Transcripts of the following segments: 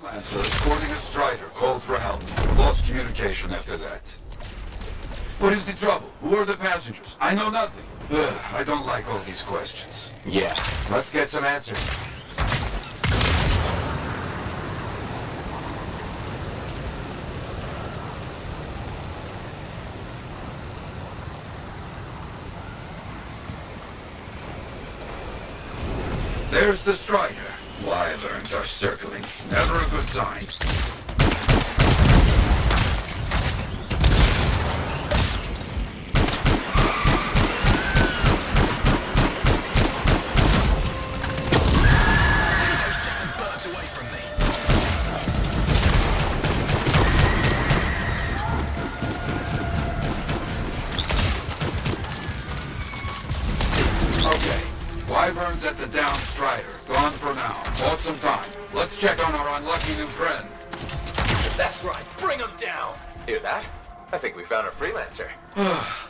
Freelancer escorting a Strider called for help. Lost communication after that. What is the trouble? Who are the passengers? I know nothing. I don't like all these questions. Yeah, let's get some answers. There's the Strider. Wyverns are circling. Never a good sign. Wyverns at the down Strider. Gone for now. Bought some time. Let's check on our unlucky new friend. That's right. Bring him down. Hear that? I think we found a Freelancer.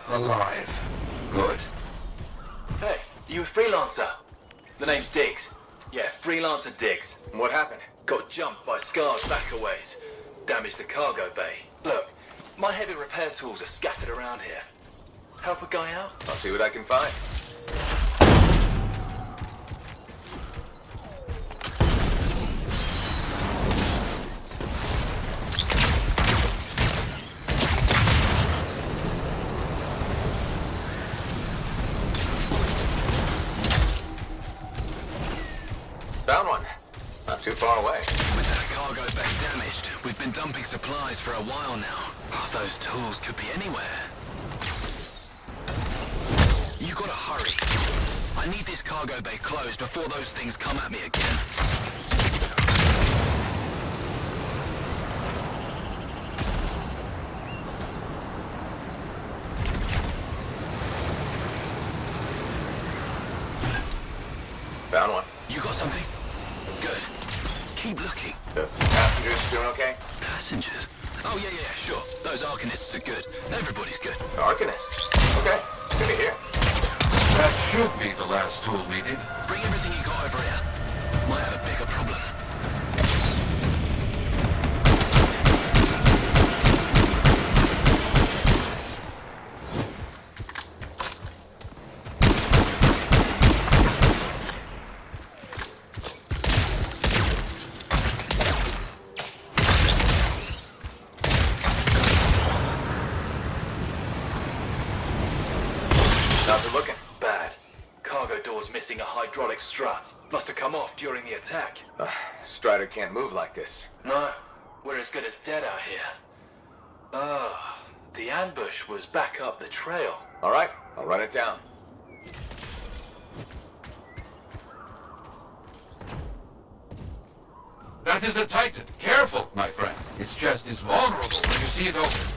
Alive. Good. Hey, you a Freelancer? The name's Diggs. Yeah, Freelancer Diggs. What happened? Got jumped by Scar's backaways. Damaged the cargo bay. Look, my heavy repair tools are scattered around here. Help a guy out? I'll see what I can find. Found one. Not too far away. With that cargo bay damaged, we've been dumping supplies for a while now. Those tools could be anywhere. You gotta hurry. I need this cargo bay closed before those things come at me again. Found one. You got something? Good. Keep looking. The passengers doing okay? Passengers? Oh, yeah, sure. Those Arcanists are good. Everybody's good. Arcanists? Okay, good to hear. That should be the last tool needed. Bring everything you got over here. Might have a bigger problem. How's it looking? Bad. Cargo door's missing a hydraulic strut. Must have come off during the attack. Strider can't move like this. No, we're as good as dead out here. The ambush was back up the trail. All right, I'll run it down. That is a Titan. Careful, my friend. Its chest is vulnerable when you see it open.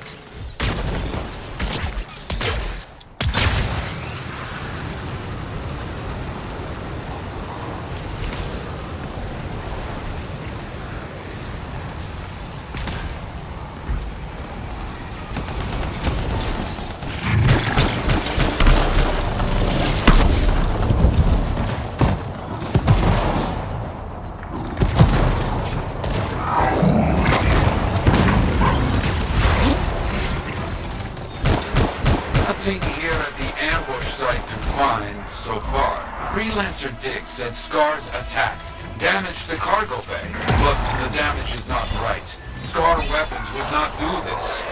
Nothing here at the ambush site to find so far. Freelancer Diggs said Scar's attacked, damaged the cargo bay, but the damage is not right. Scar weapons would not do this.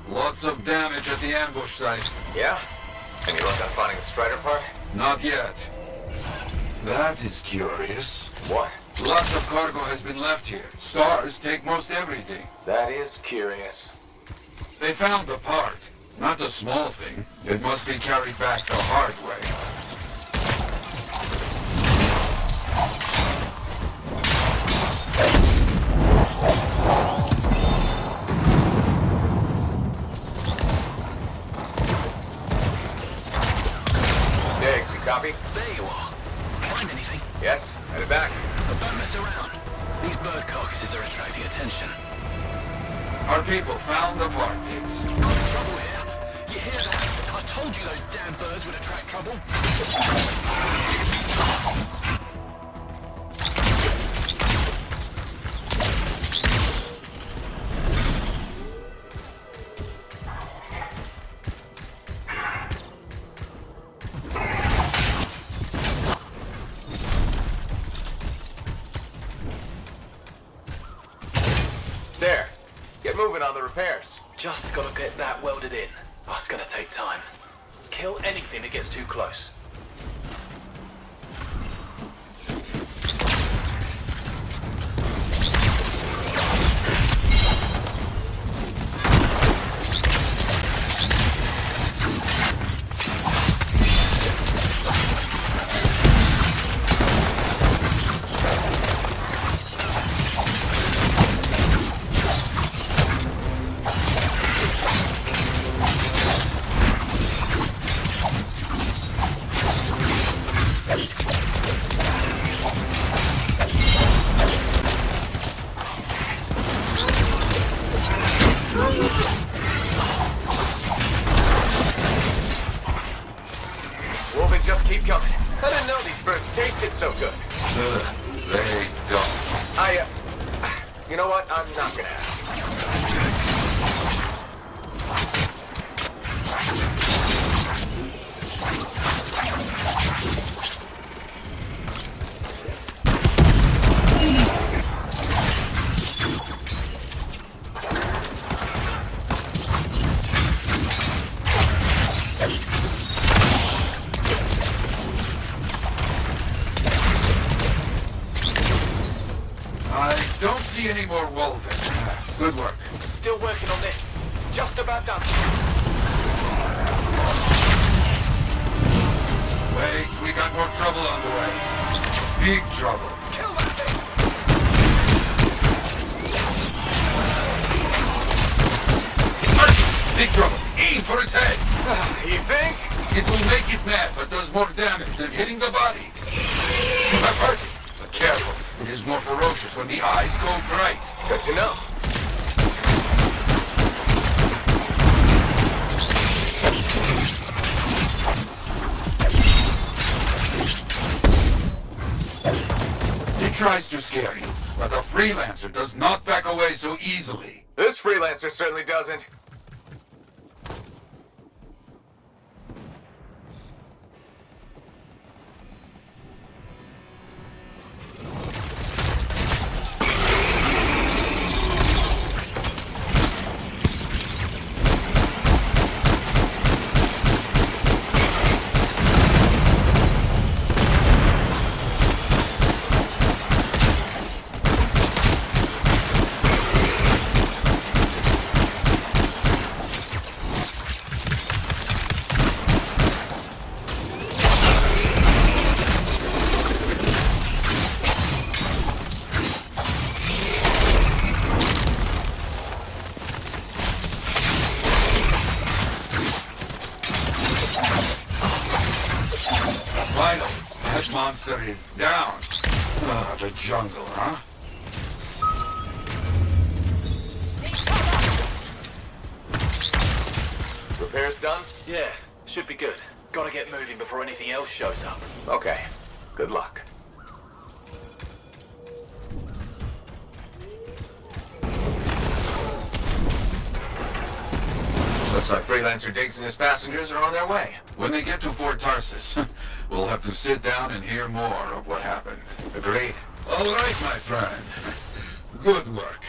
Lots of damage at the ambush site. Yeah? Any luck on finding the Strider part? Not yet. That is curious. What? Lots of cargo has been left here. Scars take most everything. That is curious. They found the part. Not a small thing. It must be carried back the hard way. Diggs, you copy? There you are. Find anything? Yes, headed back. But don't mess around. These bird carcasses are attracting attention. Our people found the part, Diggs. I'm in trouble here. You hear that? I told you those damn birds would attract trouble. There. Get moving on the repairs. Just gotta get that welded in. That's gonna take time. Kill anything that gets too close. Wolving, just keep coming. I didn't know these birds tasted so good. They don't. You know what? I'm not gonna ask. I don't see any more wolven. Good work. Still working on this. Just about done. Wait, we got more trouble on the way. Big trouble. Kill that thing! Emergency! Big trouble. Aim for its head. You think? It will make it mad, but does more damage than hitting the body. You have hurt it, but careful. It is more ferocious when the eyes go bright. Good to know. It tries to scare you, but a freelancer does not back away so easily. This freelancer certainly doesn't. Finally, that monster is down. Ah, the jungle, huh? Repairs done? Yeah, should be good. Gotta get moving before anything else shows up. Okay. Good luck. Looks like Freelancer Diggs and his passengers are on their way. When they get to Fort Tarsus, we'll have to sit down and hear more of what happened. Agreed. All right, my friend. Good work.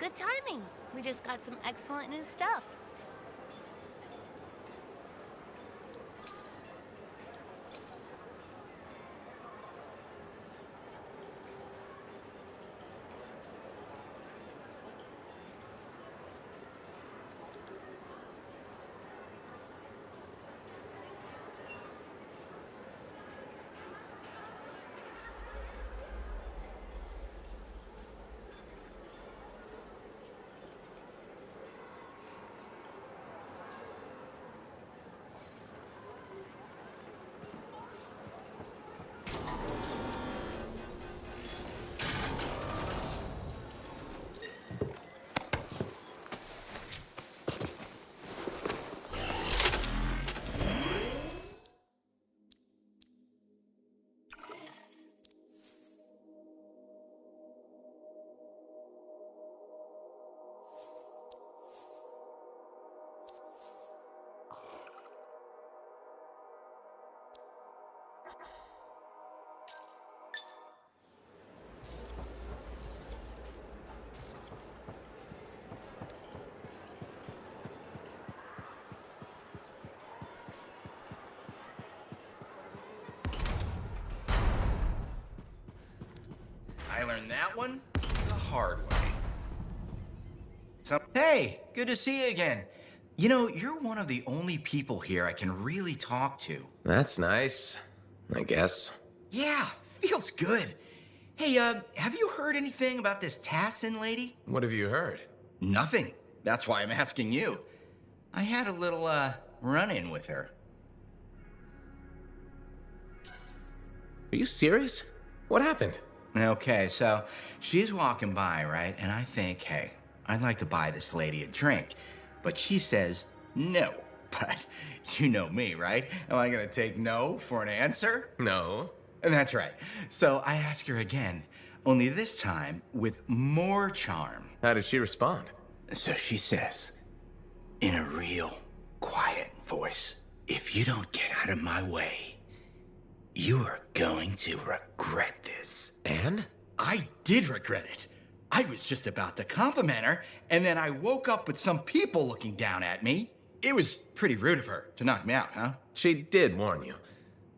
Good timing. We just got some excellent new stuff. I learned that one the hard way. Hey, good to see you again. You know, you're one of the only people here I can really talk to. That's nice, I guess. Yeah, feels good. Hey, have you heard anything about this Tassin lady? What have you heard? Nothing. That's why I'm asking you. I had a little, run-in with her. Are you serious? What happened? Okay, so she's walking by, right? And I think, hey, I'd like to buy this lady a drink. But she says no. But you know me, right? Am I gonna take no for an answer? No. And that's right. So I ask her again, only this time with more charm. How did she respond? So she says, in a real quiet voice, if you don't get out of my way, you are going to regret this. And? I did regret it. I was just about to compliment her, and then I woke up with some people looking down at me. It was pretty rude of her to knock me out, huh? She did warn you.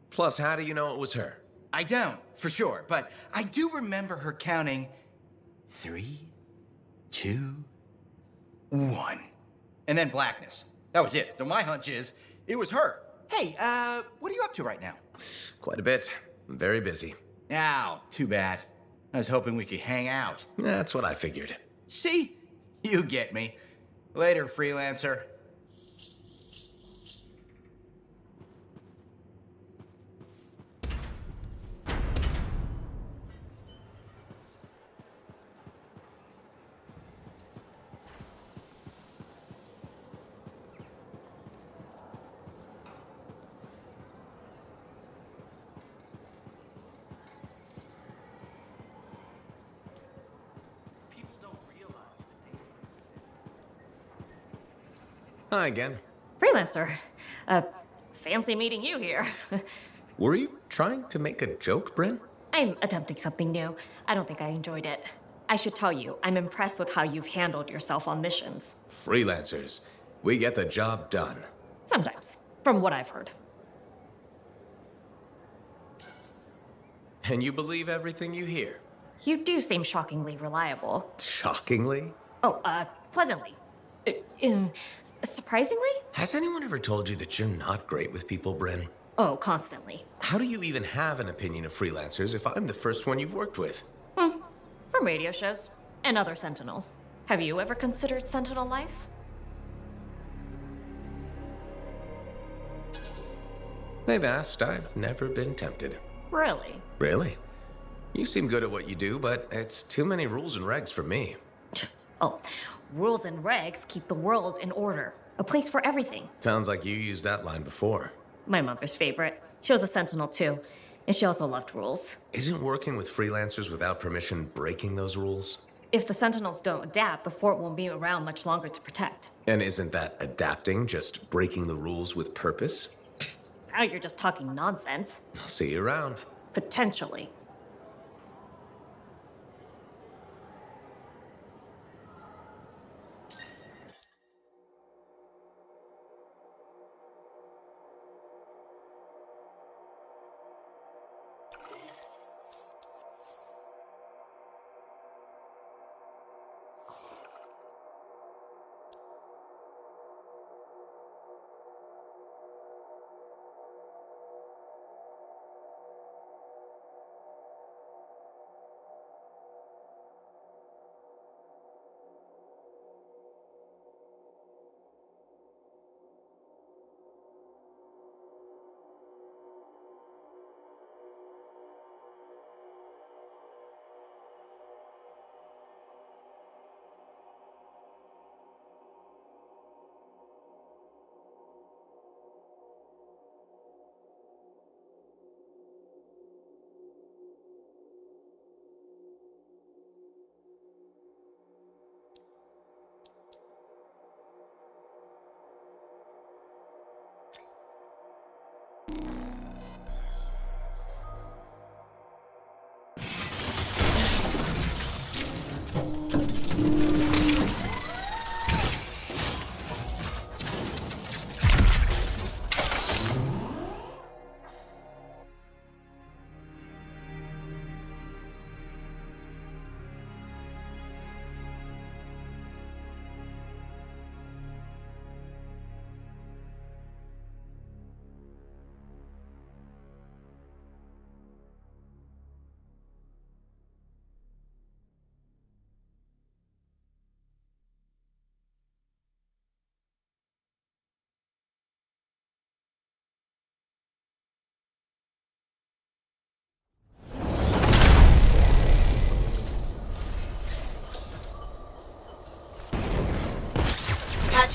Plus, how do you know it was her? I don't, for sure, but I do remember her counting 3, 2, 1. And then blackness. That was it. So my hunch is, it was her. Hey, what are you up to right now? Quite a bit. I'm very busy. Ow, too bad. I was hoping we could hang out. That's what I figured. See? You get me. Later, Freelancer. Hi again. Freelancer. Fancy meeting you here. Were you trying to make a joke, Bryn? I'm attempting something new. I don't think I enjoyed it. I should tell you, I'm impressed with how you've handled yourself on missions. Freelancers. We get the job done. Sometimes, from what I've heard. And you believe everything you hear? You do seem shockingly reliable. Shockingly? Oh, pleasantly. Surprisingly? Has anyone ever told you that you're not great with people, Bryn? Oh, constantly. How do you even have an opinion of freelancers if I'm the first one you've worked with? From radio shows and other Sentinels. Have you ever considered Sentinel life? They've asked. I've never been tempted. Really? Really? You seem good at what you do, but it's too many rules and regs for me. Oh, rules and regs keep the world in order. A place for everything. Sounds like you used that line before. My mother's favorite. She was a Sentinel too, and she also loved rules. Isn't working with freelancers without permission breaking those rules? If the Sentinels don't adapt, the fort won't be around much longer to protect. And isn't that adapting just breaking the rules with purpose? Now you're just talking nonsense. I'll see you around. Potentially.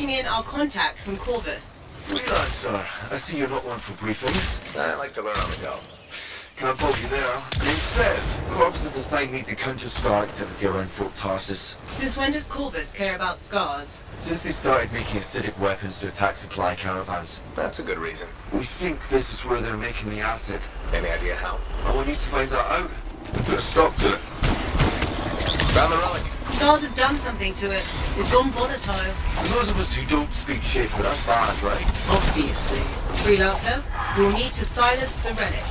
Patching in our contact from Corvus. Freelancer, I see you're not one for briefings. I like to learn on the go. Can't fault you there. Name's Sev. Corvus has assigned me to counter Scar activity around Fort Tarsus. Since when does Corvus care about scars? Since they started making acidic weapons to attack supply caravans. That's a good reason. We think this is where they're making the acid. Any idea how? I want you to find that out. Put a stop to it. Found the relic. Scars have done something to it. It's gone volatile. For those of us who don't speak shape, but that's bad, right? Obviously. Freelancer, we'll need to silence the relic.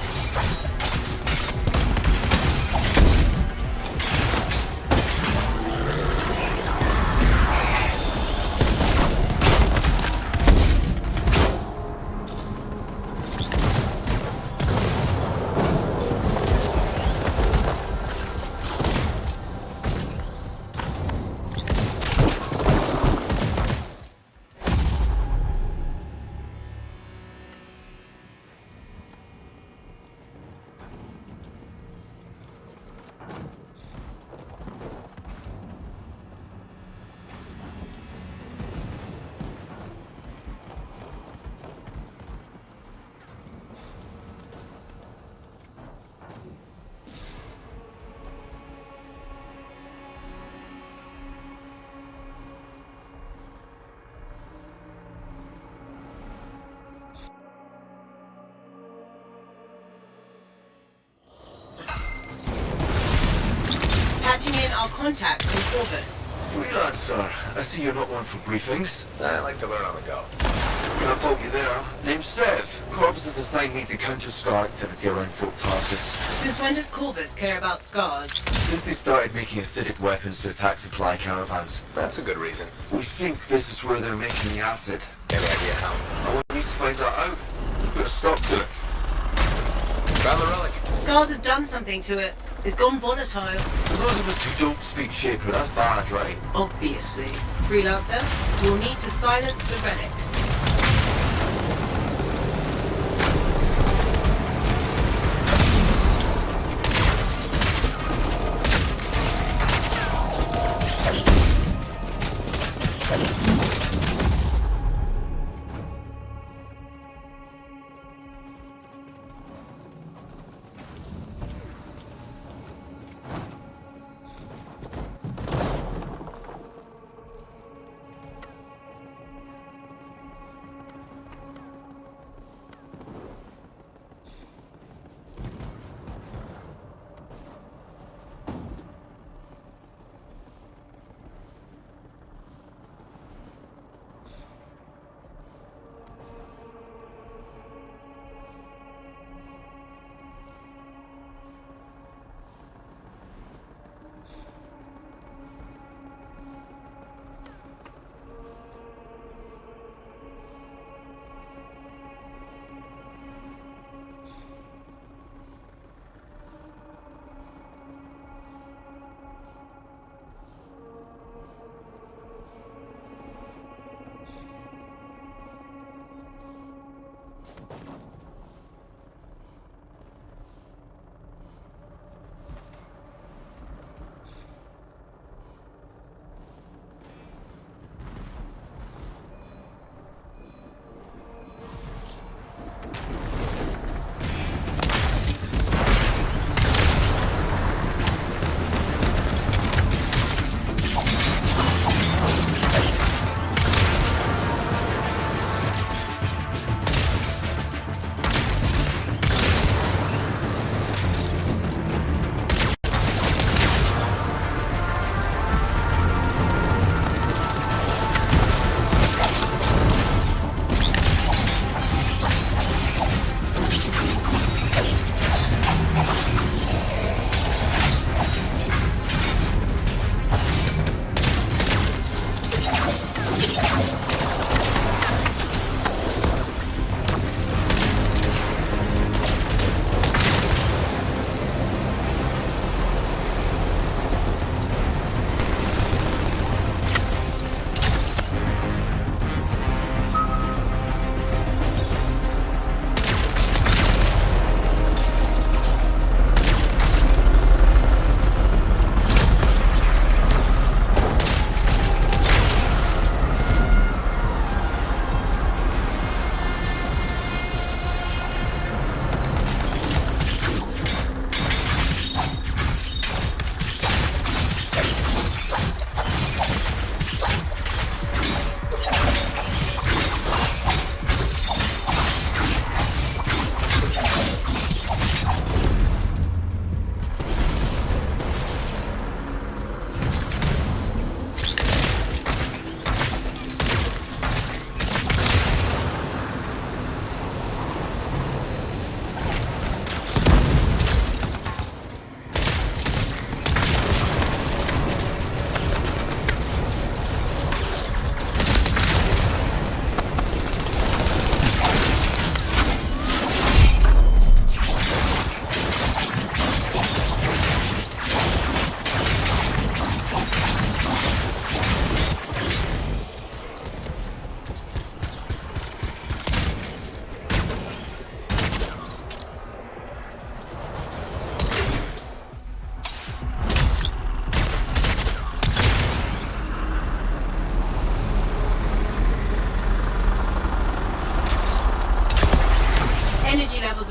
Patching in our contact from Corvus. Freelancer, I see you're not one for briefings. I like to learn on the go. Can't fault you there. Name's Sev. Corvus has assigned me to counter Scar activity around Fort Tarsus. Since when does Corvus care about scars? Since they started making acidic weapons to attack supply caravans. That's a good reason. We think this is where they're making the acid. Any idea how? I want you to find that out. Put a stop to it. Found the relic. Scars have done something to it. It's gone volatile. For those of us who don't speak shape, but that's bad, right? Obviously. Freelancer, we'll need to silence the relic.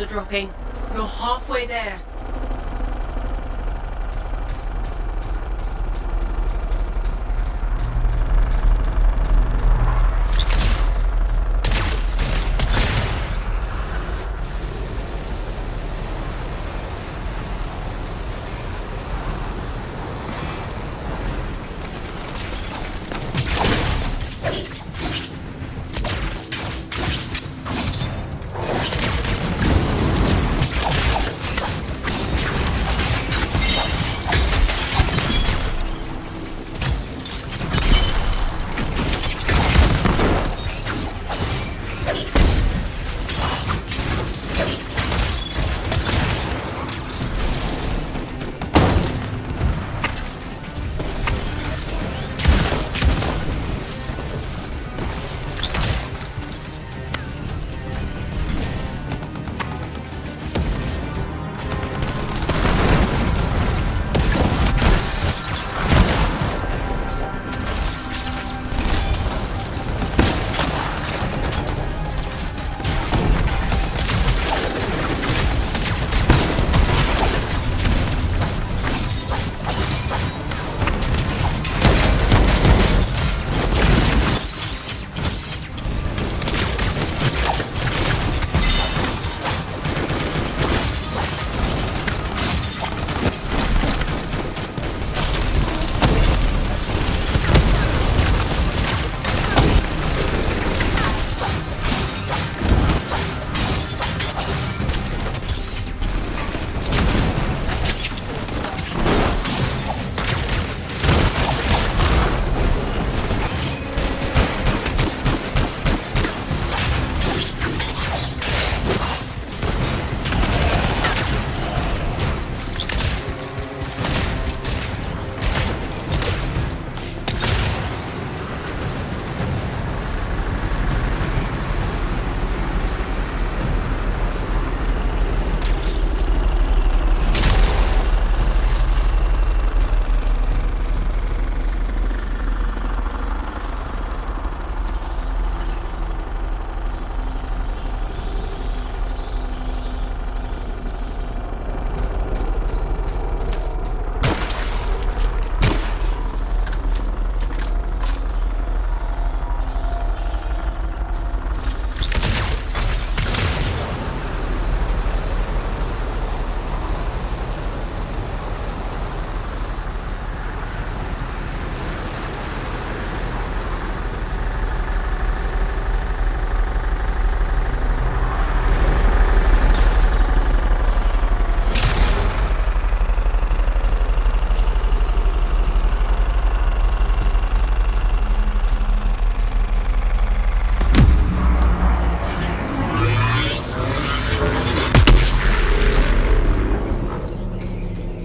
are dropping. You're halfway there.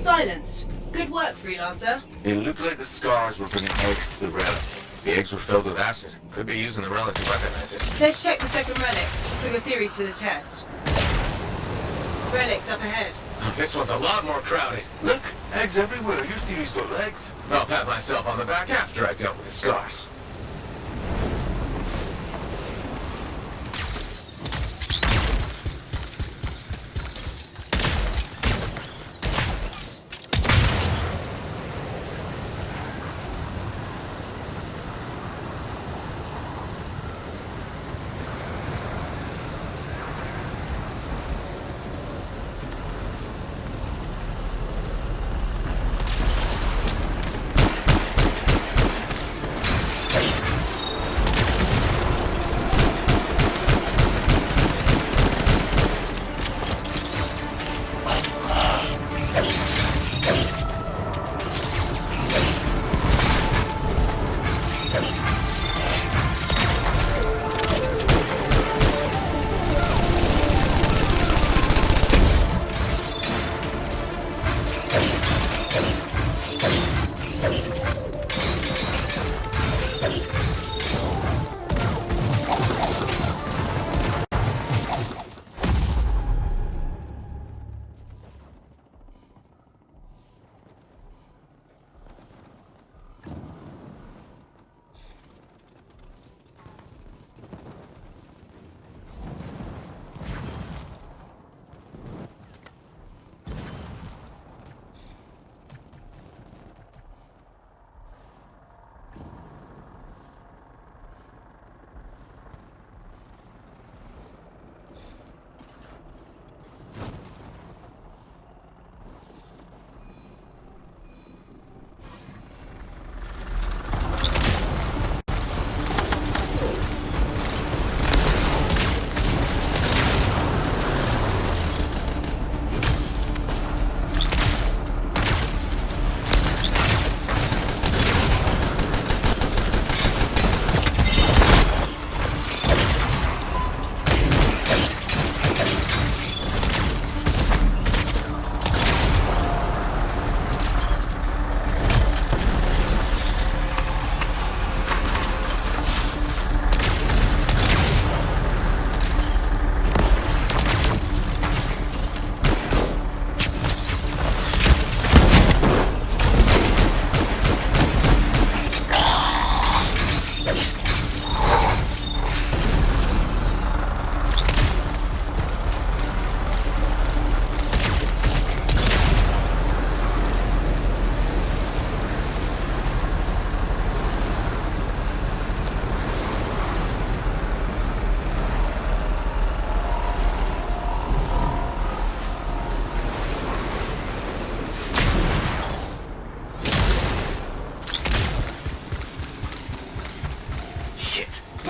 Silenced. Good work, Freelancer. It looked like the scars were putting eggs to the relic. The eggs were filled with acid. Could be using the relic to weaponize it. Let's check the second relic. Put your theory to the test. Relic's up ahead. This one's a lot more crowded. Look, eggs everywhere. Your theory's got legs. I'll pat myself on the back after I dealt with the scars.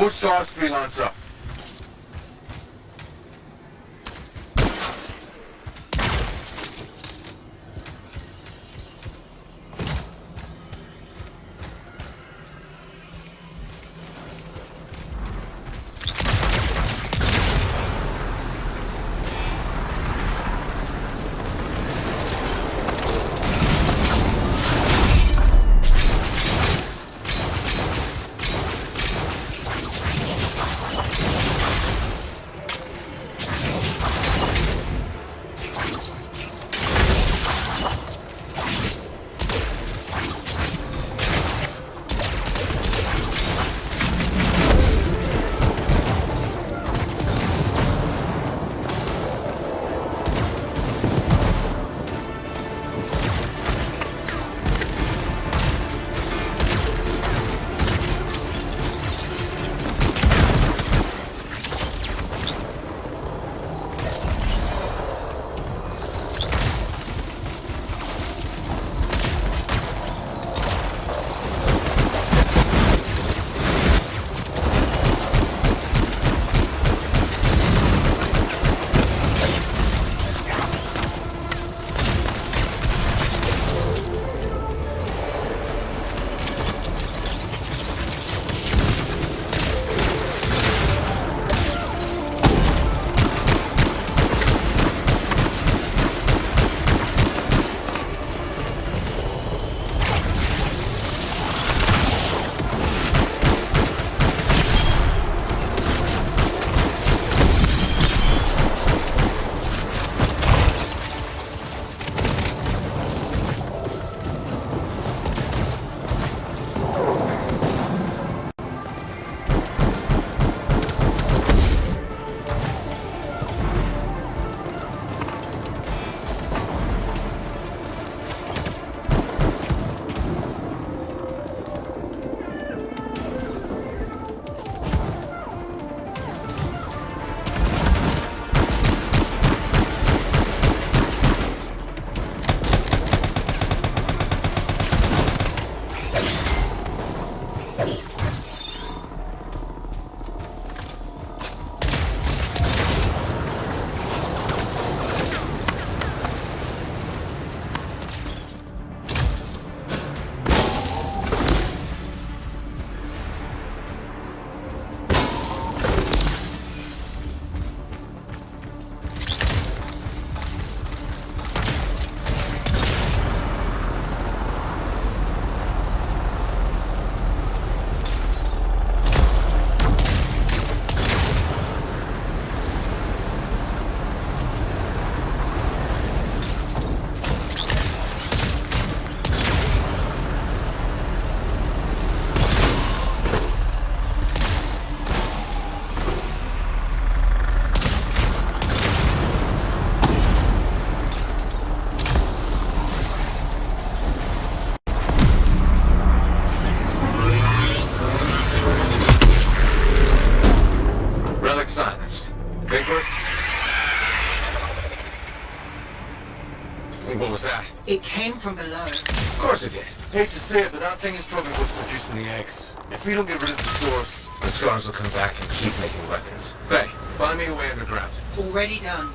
Push Scars, Freelancer. What was that? It came from below. Of course it did. Hate to say it, but that thing is probably what's producing the eggs. If we don't get rid of the source, the Scars will come back and keep making weapons. Faye, find me a way underground. Already done.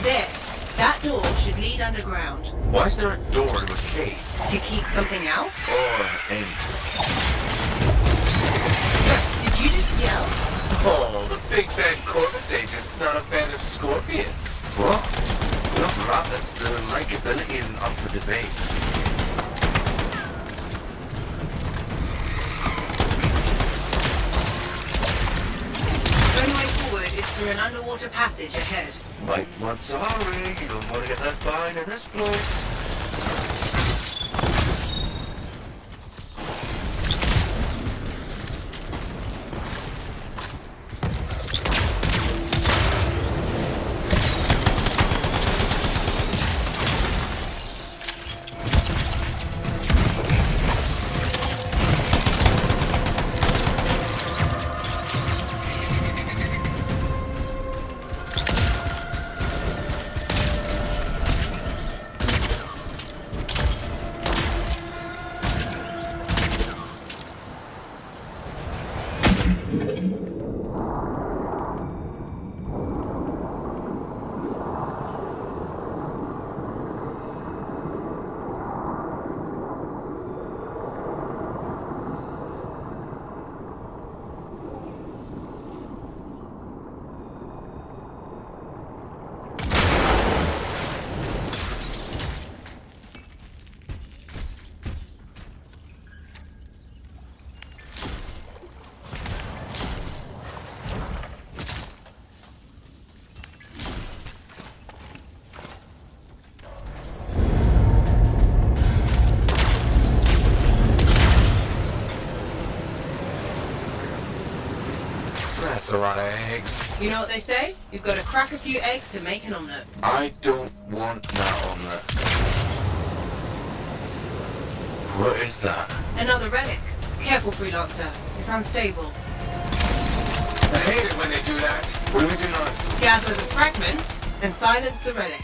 There. That door should lead underground. Why is there a door to a cave? To keep something out? Or in? Did you just yell? Oh, the Big Bad Corpus Agent's not a fan of scorpions. What? Not rabbits. Their likability isn't up for debate. The only way through an underwater passage ahead. Might want to hurry. You don't want to get left behind in this place. That's a lot of eggs. You know what they say? You've got to crack a few eggs to make an omelette. I don't want that omelette. What is that? Another relic. Careful, Freelancer. It's unstable. I hate it when they do that. What do we do now? Gather the fragments and silence the relic.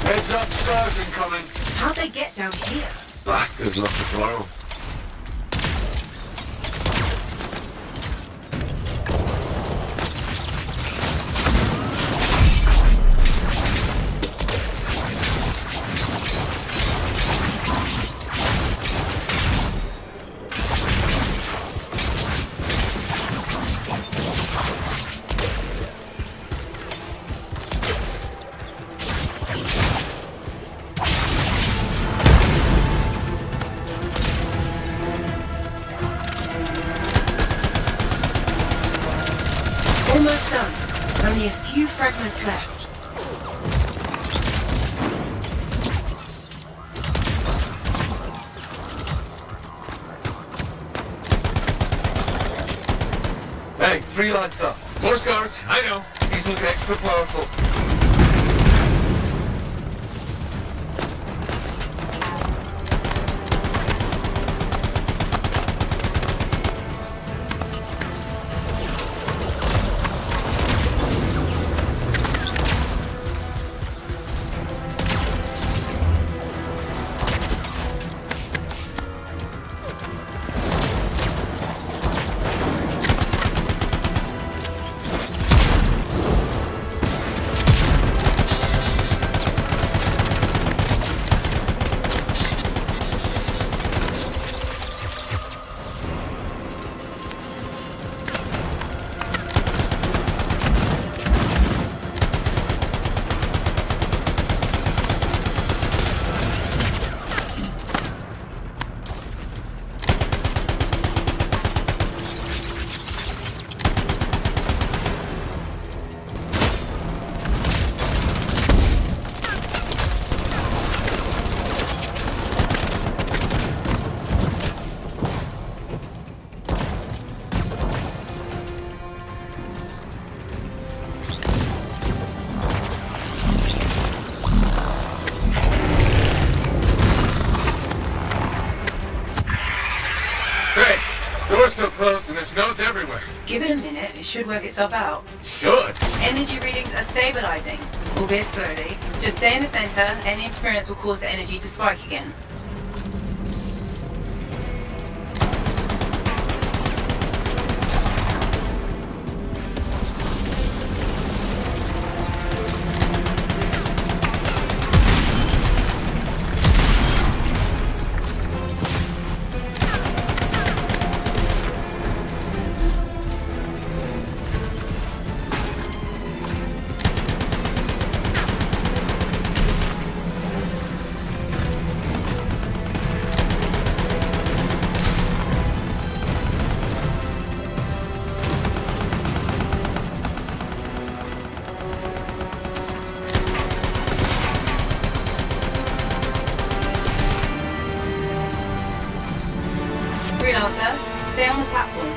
Heads up, stars incoming. How'd they get down here? Bastards love to blow. Almost done. Only a few fragments left. Hey, Freelancer. More scars. I know. He's looking extra powerful. there's nodes everywhere. Give it a minute, it should work itself out. Should. Energy readings are stabilizing, albeit slowly. Just stay in the center, any interference will cause the energy to spike again. Freelancer, stay on the platform.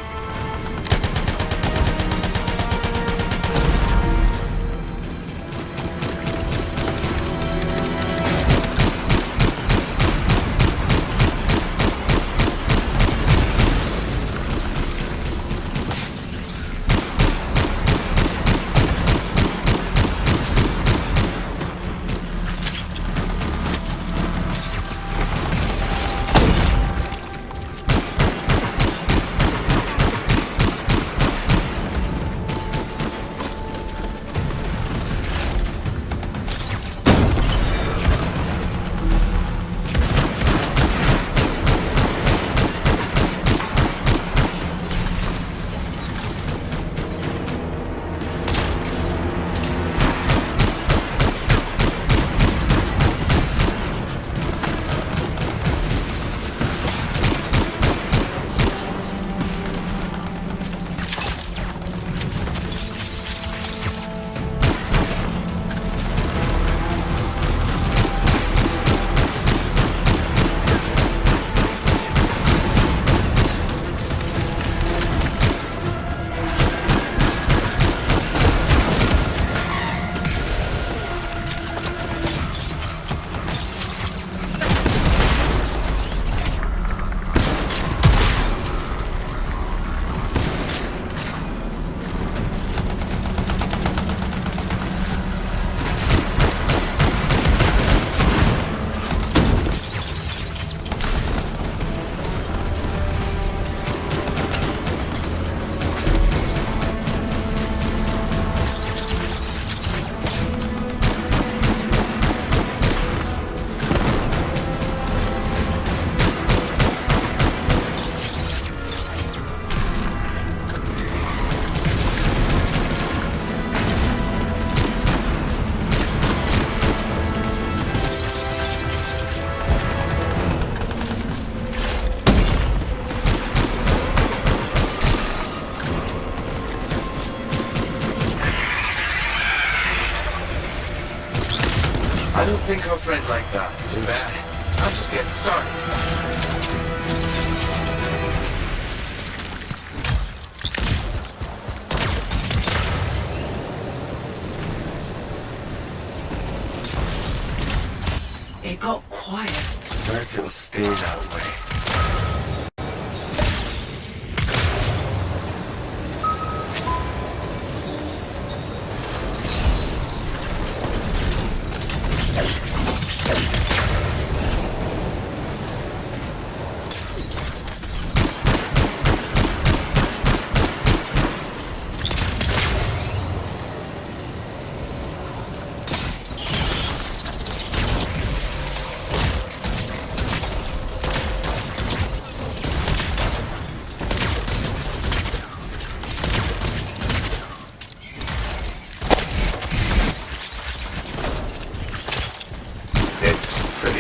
I don't think our friend liked that. Too bad. I'm just getting started. It got quiet. Bet it'll stay that way.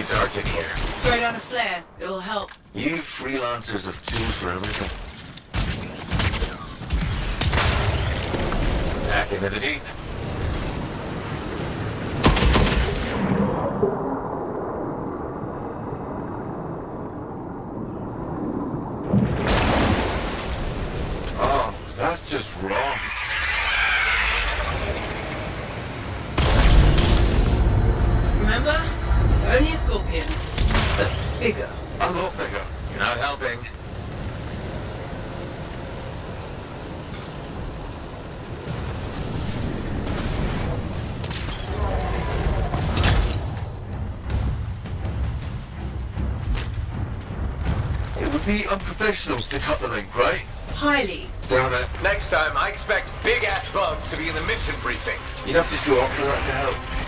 Dark in here. Throw down a flare, it'll help. You freelancers have tools for everything. Back into the deep. Oh, that's just wrong. Remember? It's only a scorpion, but bigger. A lot bigger. You're not helping. be unprofessional to cut the link, right? Highly. Damn it. Next time, I expect big-ass bugs to be in the mission briefing. You'd have to show up for that to help.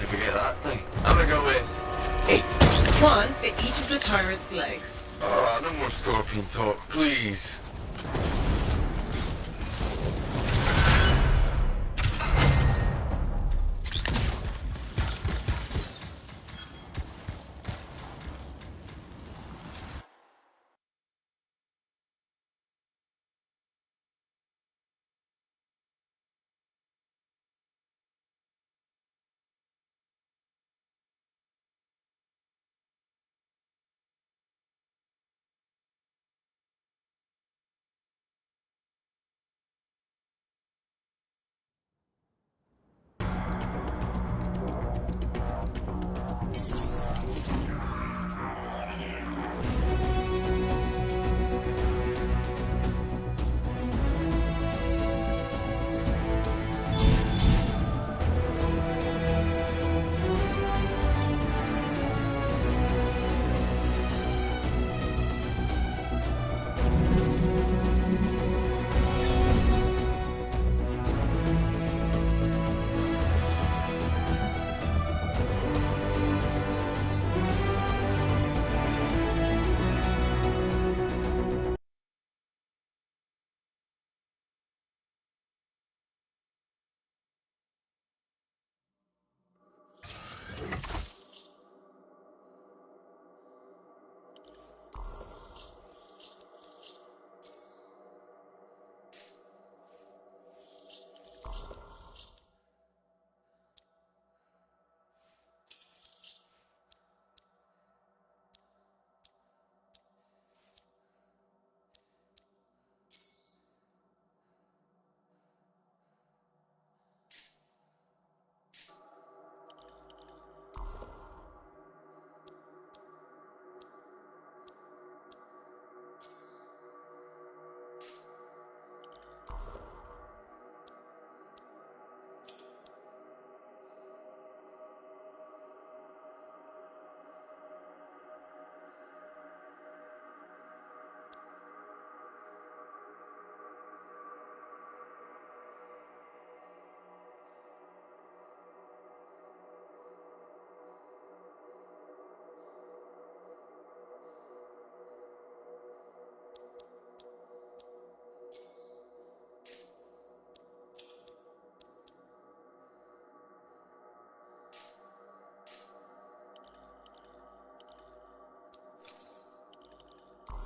to forget that thing. I'm gonna go with 8. One for each of the tyrant's legs. No more scorpion talk, please.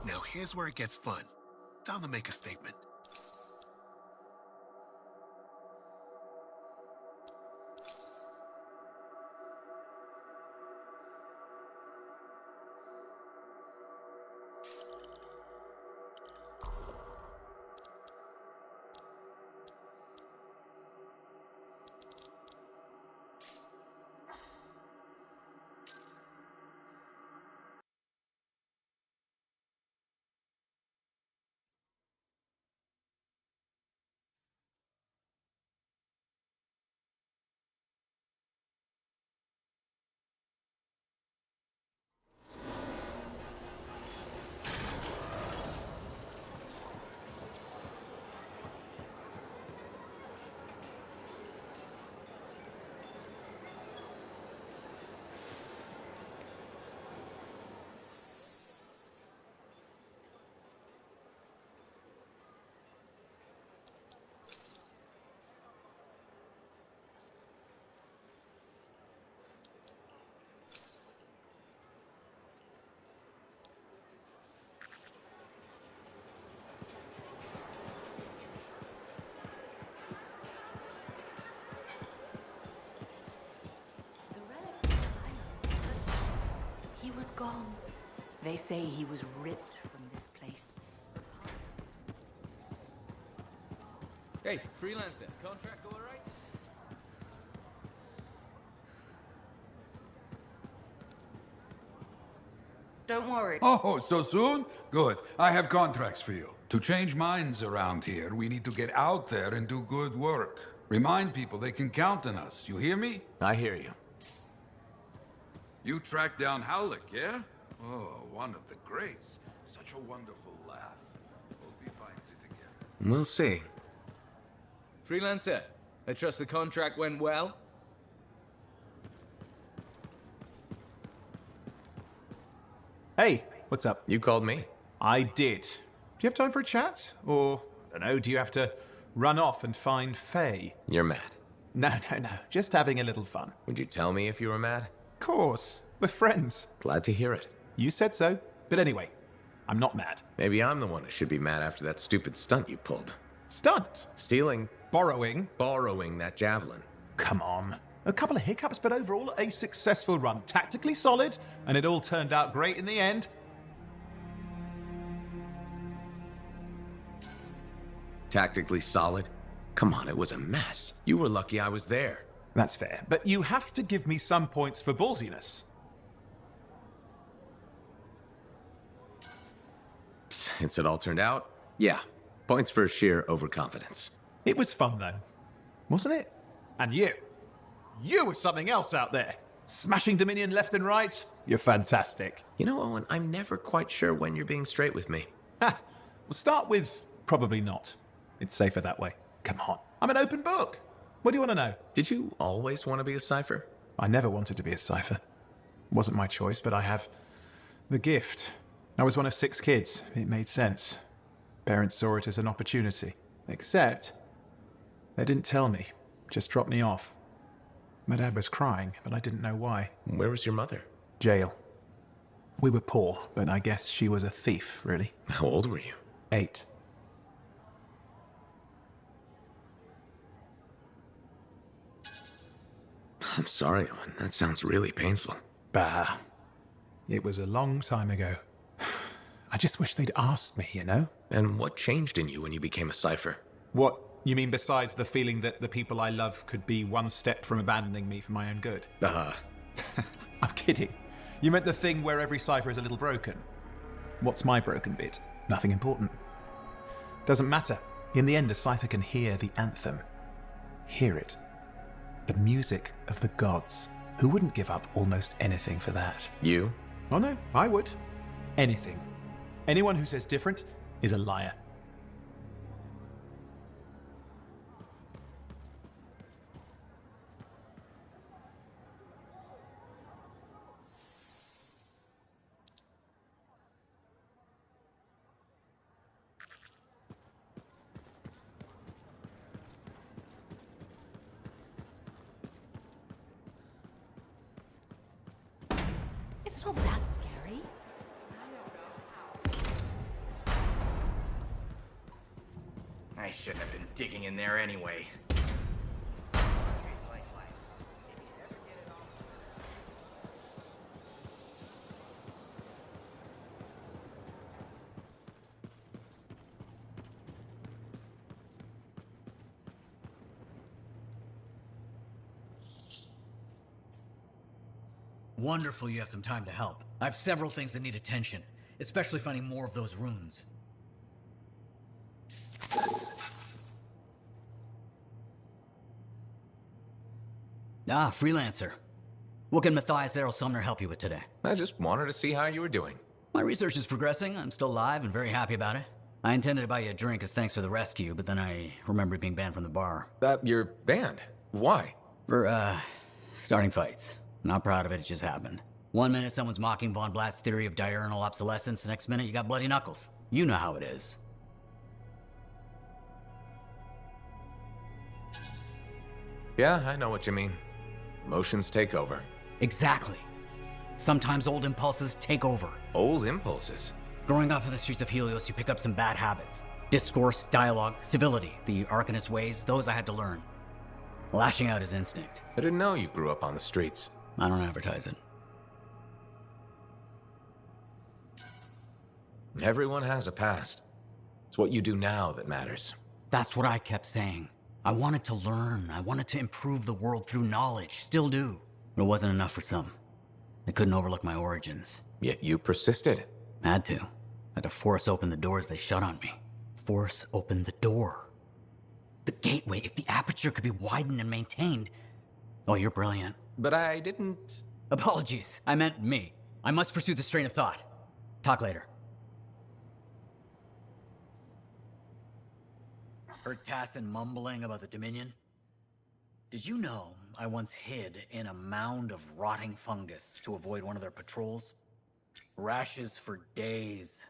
Now here's where it gets fun. Time to make a statement. He was gone. They say he was ripped from this place. Hey, Freelancer, contract all right? Don't worry. Oh, so soon? Good. I have contracts for you. To change minds around here, we need to get out there and do good work. Remind people they can count on us. You hear me? I hear you. You tracked down Howlick, yeah? Oh, one of the greats. Such a wonderful laugh. Hope he finds it again. We'll see. Freelancer, I trust the contract went well? Hey, what's up? You called me? I did. Do you have time for a chat? Or, I don't know, do you have to run off and find Faye? You're mad. No. Just having a little fun. Would you tell me if you were mad? Of course. We're friends. Glad to hear it. You said so. But anyway, I'm not mad. Maybe I'm the one who should be mad after that stupid stunt you pulled. Stunt? Stealing. Borrowing? Borrowing that Javelin. Come on. A couple of hiccups, but overall a successful run. Tactically solid, and it all turned out great in the end. Tactically solid? Come on, it was a mess. You were lucky I was there. That's fair, but you have to give me some points for ballsiness. Since it all turned out, yeah. Points for sheer overconfidence. It was fun, though. Wasn't it? And you. You were something else out there. Smashing Dominion left and right. You're fantastic. You know, Owen, I'm never quite sure when you're being straight with me. Ha! We'll start with probably not. It's safer that way. Come on. I'm an open book. What do you want to know? Did you always want to be a cipher? I never wanted to be a cipher. It wasn't my choice, but I have the gift. I was one of 6 kids. It made sense. Parents saw it as an opportunity. Except, they didn't tell me. Just dropped me off. My dad was crying, but I didn't know why. Where was your mother? Jail. We were poor, but I guess she was a thief, really. How old were you? 8. I'm sorry, Owen. That sounds really painful. Bah. It was a long time ago. I just wish they'd asked me, you know? And what changed in you when you became a cipher? What? You mean besides the feeling that the people I love could be one step from abandoning me for my own good? I'm kidding. You meant the thing where every cipher is a little broken. What's my broken bit? Nothing important. Doesn't matter. In the end, a cipher can hear the anthem. Hear it. The music of the gods. Who wouldn't give up almost anything for that? You? Oh no, I would. Anything. Anyone who says different is a liar. It's not that scary. I shouldn't have been digging in there anyway. Wonderful you have some time to help. I have several things that need attention, especially finding more of those runes. Ah, Freelancer. What can Matthias Errol Sumner help you with today? I just wanted to see how you were doing. My research is progressing. I'm still alive and very happy about it. I intended to buy you a drink as thanks for the rescue, but then I remembered being banned from the bar. You're banned? Why? For, starting fights. Not proud of it, it just happened. One minute someone's mocking Von Blatt's theory of diurnal obsolescence, the next minute you got bloody knuckles. You know how it is. Yeah, I know what you mean. Emotions take over. Exactly. Sometimes old impulses take over. Old impulses? Growing up in the streets of Helios, you pick up some bad habits. Discourse, dialogue, civility, the Arcanist ways, those I had to learn. Lashing out is instinct. I didn't know you grew up on the streets. I don't advertise it. Everyone has a past. It's what you do now that matters. That's what I kept saying. I wanted to learn. I wanted to improve the world through knowledge. Still do. But it wasn't enough for some. They couldn't overlook my origins. Yet you persisted. Had to. Had to force open the doors they shut on me. Force open the door. The gateway, if the aperture could be widened and maintained. Oh, you're brilliant. But I didn't... Apologies. I meant me. I must pursue this train of thought. Talk later. Heard Tassin mumbling about the Dominion? Did you know I once hid in a mound of rotting fungus to avoid one of their patrols? Rashes for days.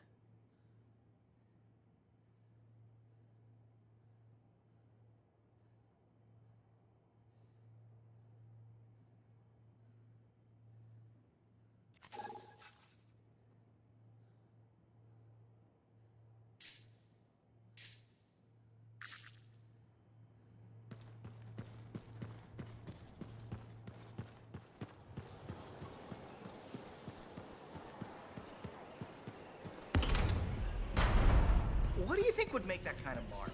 What do you think would make that kind of mark?